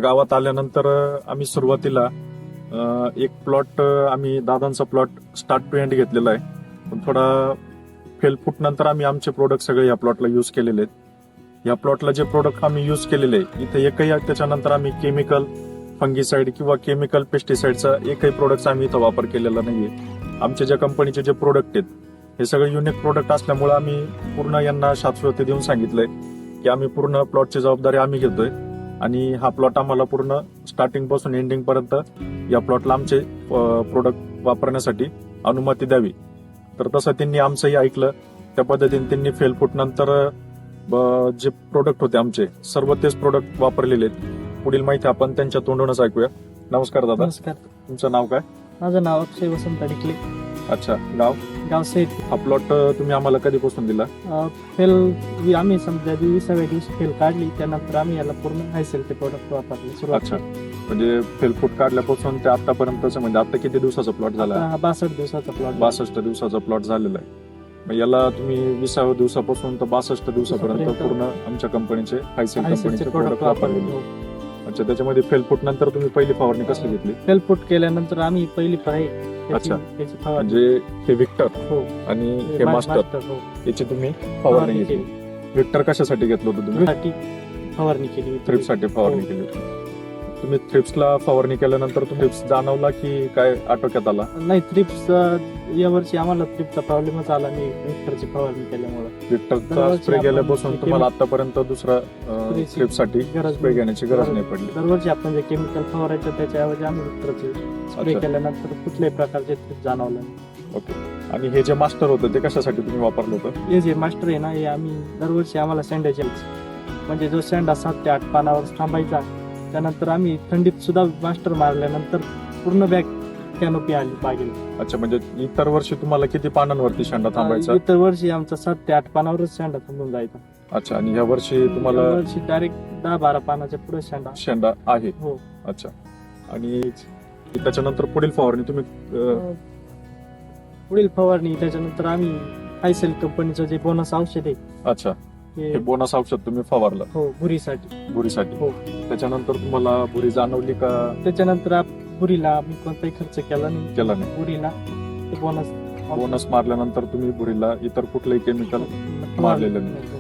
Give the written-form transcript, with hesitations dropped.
गावात आल्यानंतर आम्ही सुरुवातीला एक प्लॉट आम्ही दादांचा प्लॉट स्टार्ट टू एंड घेतलेला आहे. पण थोडा फेल फुटनंतर आम्ही आमचे प्रोडक्ट सगळे या प्लॉटला यूज केलेले आहेत. या प्लॉटला जे प्रोडक्ट आम्ही यूज केलेले आहे इथे एकही त्याच्यानंतर आम्ही केमिकल फंगीसाइड किंवा केमिकल पेस्टिसाइडचा एकही प्रोडक्ट आम्ही इथं वापर केलेला नाहीये. आमच्या ज्या कंपनीचे जे प्रोडक्ट आहेत हे सगळे युनिक प्रोडक्ट असल्यामुळे आम्ही पूर्ण यांना शाश्वती देऊन सांगितलंय की आम्ही पूर्ण प्लॉटची जबाबदारी आम्ही घेतोय आणि हा प्लॉट आम्हाला पूर्ण स्टार्टिंग पासून एंडिंग पर्यंत या प्लॉटला आमचे प्रोडक्ट वापरण्यासाठी अनुमती द्यावी. तर तसं त्यांनी आमचंही ऐकलं. त्या पद्धतीने त्यांनी फेल फुटनंतर जे प्रोडक्ट होते आमचे सर्व तेच प्रोडक्ट वापरलेले आहेत. पुढील माहिती आपण त्यांच्या तोंडूनच ऐकूया. नमस्कार दादा. नमस्कार. तुमचं नाव काय? माझं नाव अक्षय वसंत अडकले. अच्छा. गाव? गाव सैद. हा प्लॉट तुम्ही आम्हाला कधीपासून दिला? फेल आम्ही समजा 20व्या दिवशी फेल काढली त्यानंतर आम्ही याला पूर्ण हायसेलचे प्रोडक्ट वापरले. अच्छा. म्हणजे फेल फुट काढल्यापासून ते आतापर्यंतच म्हणजे आता किती दिवसाचा प्लॉट झाला? 62 दिवसाचा प्लॉट. 62 दिवसाचा प्लॉट झालेला आहे. मग याला तुम्ही 20व्या दिवसापासून तर 62 दिवसापर्यंत पूर्ण आमच्या कंपनीचे हायसेल कंपनीचे प्रोडक्ट वापरलेले. अच्छा. त्याच्यामध्ये फेल फुट नंतर तुम्ही पहिली फवारणी कसली घेतली? फेल फुट केल्यानंतर आम्ही पहिली अच्छा. त्याची फवारणी. म्हणजे हे विक्टर हो. आणि हे मास्टर हो. याची तुम्ही फवारणी घेतली. विक्टर कशासाठी घेतलं होतं तुम्ही? फवारणी केली. थ्रिप्ससाठी फवारणी केली होती. तुम्ही थ्रिप्सला फवारणी केल्यानंतर तुम्ही थ्रिप्स जाणवला की काय आटोक्यात आला? नाही, थ्रिप्स यावर्षी आम्हाला थ्रिप्सचा प्रॉब्लेमच आला नाही विक्टरची फवारणी केल्यामुळे. विक्टरचा स्प्रे गेल्यापासून तुम्हाला आतापर्यंत दुसरा थ्रिप्ससाठी स्प्रे घेण्याची गरज नाही पडली. दरवर्षी आपण जे केमिकल फवारायचं त्याच्याऐवजी आम्ही विक्टरचे स्प्रे केल्यानंतर कुठल्याही प्रकारचे थ्रिप्स जाणवलं नाही. ओके. आणि हे जे मास्टर होतं ते कशासाठी तुम्ही वापरलं होतं? हे जे मास्टर आहे ना हे आम्ही दरवर्षी आम्हाला शेंड्याचे म्हणजे जो शेंडा 7 ते 8 पानावर थांबायचा त्यानंतर आम्ही थंडीत सुद्धा मास्टर मारल्यानंतर पूर्ण बॅग कॅनोपी आली बागेला. अच्छा. म्हणजे इतर वर्षी तुम्हाला किती पानांवरती शेंडा थांबायचा? इतर वर्षी आमचा 7 ते 8 पानावरच शेंडा थांबून जायचा. अच्छा. आणि ह्या वर्षी तुम्हाला वर्षी डायरेक्ट 10-12 पानाच्या पुढे शेंडा आहे? हो. अच्छा. आणि त्याच्यानंतर पुढील फवारणी तुम्ही पुढील फवारणी त्याच्यानंतर आम्ही हायसेल कंपनीचं जे बोनस औषध आहे. अच्छा. हे बोनस औषध तुम्ही फवारलं? हो. भुरीसाठी. हो. त्याच्यानंतर तुम्हाला भुरी जाणवली का? त्याच्यानंतर भुरीला आम्ही कोणताही खर्च केला नाही. भुरीला बोनस मारल्यानंतर तुम्ही भुरीला इतर कुठलंही केमिकल मारलेलं नाही.